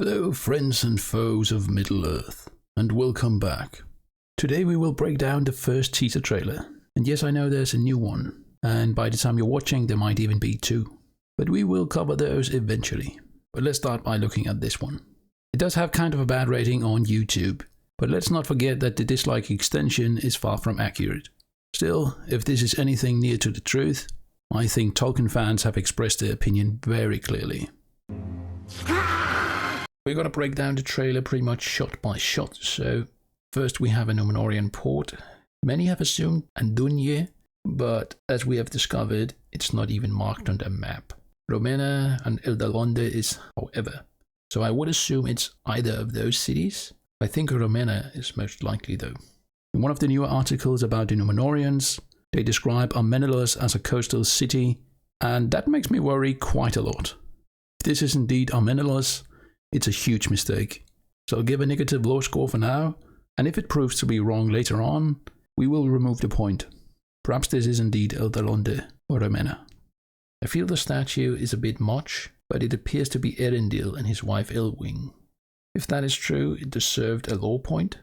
Hello friends and foes of Middle-earth, and welcome back. Today we will break down the first teaser trailer, and yes, I know there's a new one, and by the time you're watching there might even be two, but we will cover those eventually. But let's start by looking at this one. It does have kind of a bad rating on YouTube, but let's not forget that the dislike extension is far from accurate. Still, if this is anything near to the truth, I think Tolkien fans have expressed their opinion very clearly. We're going to break down the trailer pretty much shot by shot. So first we have a Númenórean port. Many have assumed Andúnie, but as we have discovered, it's not even marked on the map. Römena and Eldalonde is, however. So I would assume it's either of those cities. I think Römena is most likely though. In one of the newer articles about the Númenóreans, they describe Armenelos as a coastal city, and that makes me worry quite a lot. If this is indeed Armenelos, it's a huge mistake. So I'll give a negative low score for now, and if it proves to be wrong later on, we will remove the point. Perhaps this is indeed Eldalonde or Römena. I feel the statue is a bit much, but it appears to be Erendil and his wife Elwing. If that is true, it deserved a low point,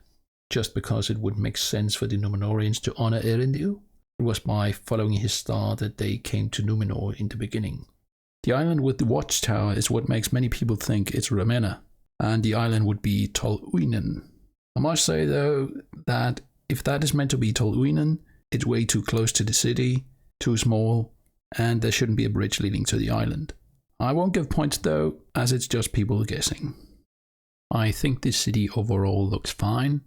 just because it would make sense for the Númenóreans to honor Erendil. It was by following his star that they came to Númenor in the beginning. The island with the watchtower is what makes many people think it's Römena, and the island would be Tol Uinen. I must say though that if that is meant to be Tol Uinen, it's way too close to the city, too small, and there shouldn't be a bridge leading to the island. I won't give points though, as it's just people guessing. I think this city overall looks fine,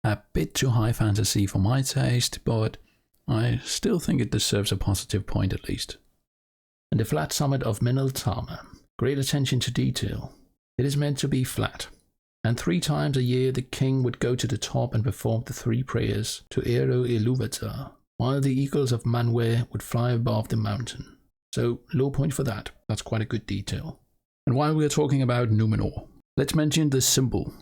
a bit too high fantasy for my taste, but I still think it deserves a positive point at least. And the flat summit of Meneltarma. Great attention to detail. It is meant to be flat. And 3 times a year the king would go to the top and perform the 3 prayers to Ero Ilúvatar, while the eagles of Manwë would fly above the mountain. So low point for that. That's quite a good detail. And while we are talking about Númenor, let's mention the symbol.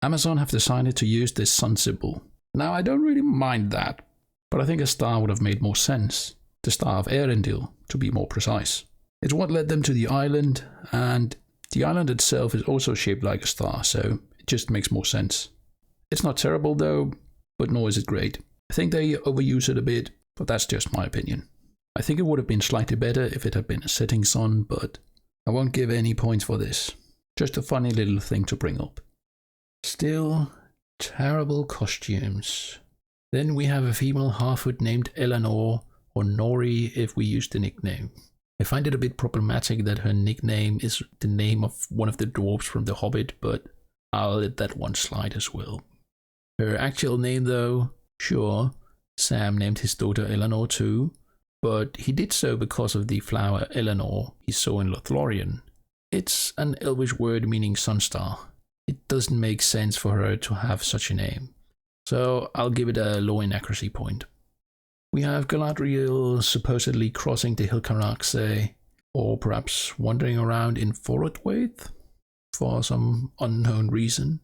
Amazon have decided to use this sun symbol. Now I don't really mind that, but I think a star would have made more sense. The Star of Erendil, to be more precise. It's what led them to the island, and the island itself is also shaped like a star, so it just makes more sense. It's not terrible though, but nor is it great. I think they overuse it a bit, but that's just my opinion. I think it would have been slightly better if it had been a setting sun, but I won't give any points for this. Just a funny little thing to bring up. Still, terrible costumes. Then we have a female half-foot named Eleanor, or Nori if we use the nickname. I find it a bit problematic that her nickname is the name of one of the dwarves from The Hobbit, but I'll let that one slide as well. Her actual name though, sure, Sam named his daughter Eleanor too, but he did so because of the flower Eleanor he saw in Lothlorien. It's an Elvish word meaning sunstar. It doesn't make sense for her to have such a name, so I'll give it a low inaccuracy point. We have Galadriel supposedly crossing the Hilkaraxe, or perhaps wandering around in Forodwaith for some unknown reason.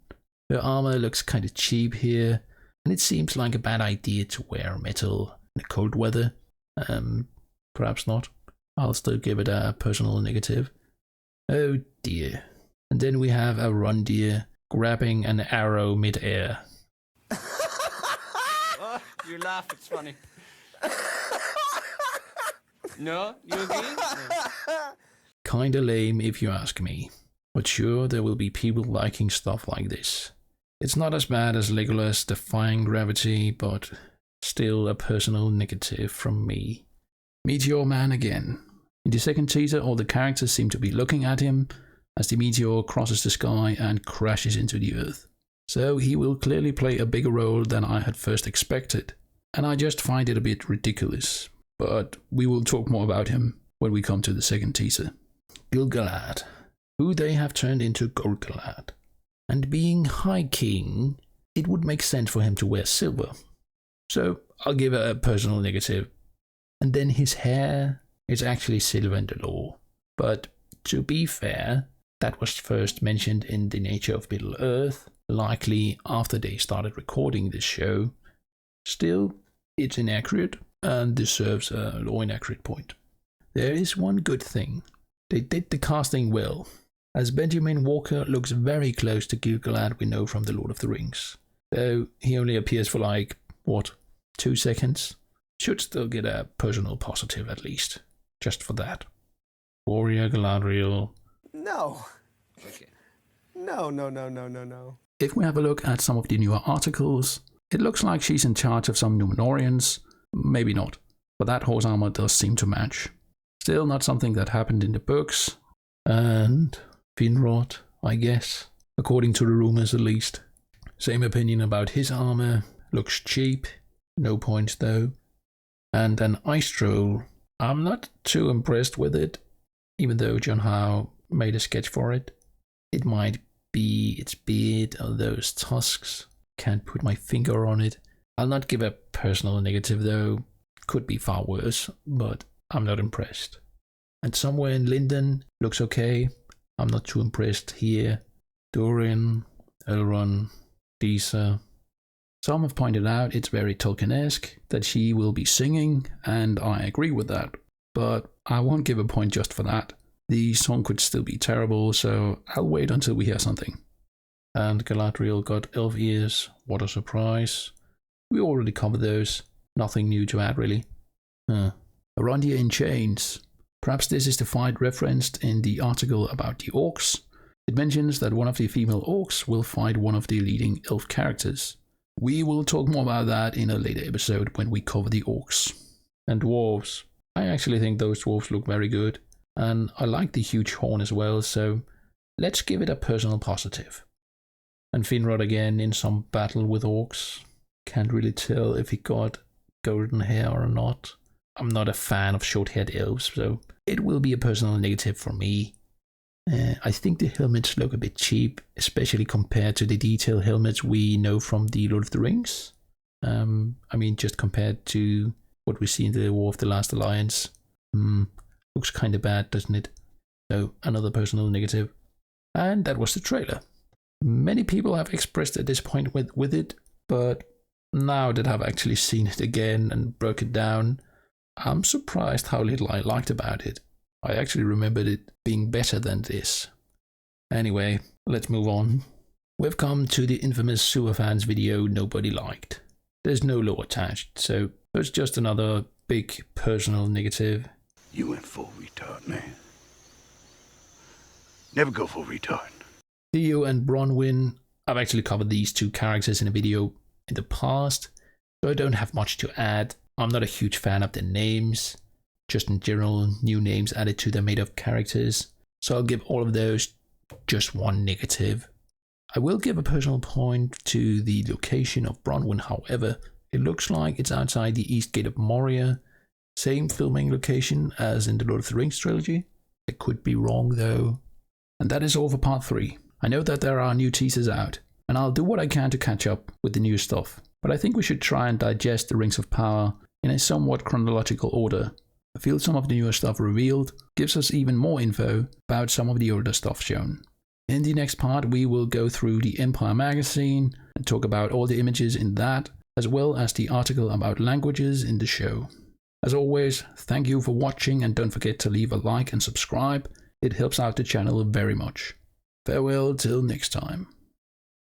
Her armor looks kind of cheap here, and it seems like a bad idea to wear metal in the cold weather. Perhaps not. I'll still give it a personal negative. Oh dear. And then we have a Rundir grabbing an arrow mid-air. Oh, you laugh, it's funny. No? You agree? No. Kinda lame if you ask me, but sure there will be people liking stuff like this. It's not as bad as Legolas defying gravity, but still a personal negative from me. Meteor Man again. In the second teaser all the characters seem to be looking at him as the meteor crosses the sky and crashes into the earth. So he will clearly play a bigger role than I had first expected. And I just find it a bit ridiculous, but we will talk more about him when we come to the second teaser. Gil-galad, who they have turned into Gol-galad. And being High King, it would make sense for him to wear silver. So I'll give it a personal negative. And then his hair is actually silver in the lore. But to be fair, that was first mentioned in The Nature of Middle-earth, likely after they started recording this show. Still, it's inaccurate and deserves a low inaccurate point. There is one good thing. They did the casting well. as Benjamin Walker looks very close to Gil-galad we know from The Lord of the Rings. Though he only appears for 2 seconds. Should still get a personal positive at least. Just for that. Warrior Galadriel. No. Okay. No. If we have a look at some of the newer articles, it looks like she's in charge of some Númenóreans. Maybe not, but that horse armor does seem to match. Still not something that happened in the books. And Finrod, I guess, according to the rumors at least. Same opinion about his armor. Looks cheap. No points though. And an ice troll. I'm not too impressed with it, even though John Howe made a sketch for it. It might be its beard or those tusks. Can't put my finger on it. I'll not give a personal negative though. Could be far worse, but I'm not impressed. And somewhere in Linden looks okay. I'm not too impressed here. Durin, Elrond, Disa. Some have pointed out it's very Tolkien-esque, that she will be singing, and I agree with that. But I won't give a point just for that. The song could still be terrible, so I'll wait until we hear something. And Galadriel got elf ears. What a surprise. We already covered those. Nothing new to add really. Arondir in chains. Perhaps this is the fight referenced in the article about the Orcs. It mentions that one of the female Orcs will fight one of the leading elf characters. We will talk more about that in a later episode when we cover the Orcs. And dwarves. I actually think those dwarves look very good. And I like the huge horn as well, so let's give it a personal positive. And Finrod again in some battle with Orcs. Can't really tell if he got golden hair or not. I'm not a fan of short-haired elves, so it will be a personal negative for me. I think the helmets look a bit cheap, especially compared to the detail helmets we know from the Lord of the Rings. Just compared to what we see in the War of the Last Alliance. Looks kind of bad, doesn't it? So, another personal negative. And that was the trailer. Many people have expressed a disappointment with it, but now that I've actually seen it again and broke it down, I'm surprised how little I liked about it. I actually remembered it being better than this. Anyway, let's move on. We've come to the infamous Superfans video nobody liked. There's no lore attached, so it's just another big personal negative. You went full retard, man. Never go full retard. Theo and Bronwyn. I've actually covered these two characters in a video in the past, so I don't have much to add. I'm not a huge fan of their names. Just in general, new names added to the made-up characters. So I'll give all of those just one negative. I will give a personal point to the location of Bronwyn, however. It looks like it's outside the East Gate of Moria. Same filming location as in the Lord of the Rings trilogy. I could be wrong though. And that is all for part 3. I know that there are new teasers out, and I'll do what I can to catch up with the new stuff. But I think we should try and digest the Rings of Power in a somewhat chronological order. I feel some of the newer stuff revealed gives us even more info about some of the older stuff shown. In the next part, we will go through the Empire magazine and talk about all the images in that, as well as the article about languages in the show. As always, thank you for watching, and don't forget to leave a like and subscribe. It helps out the channel very much. Farewell till next time.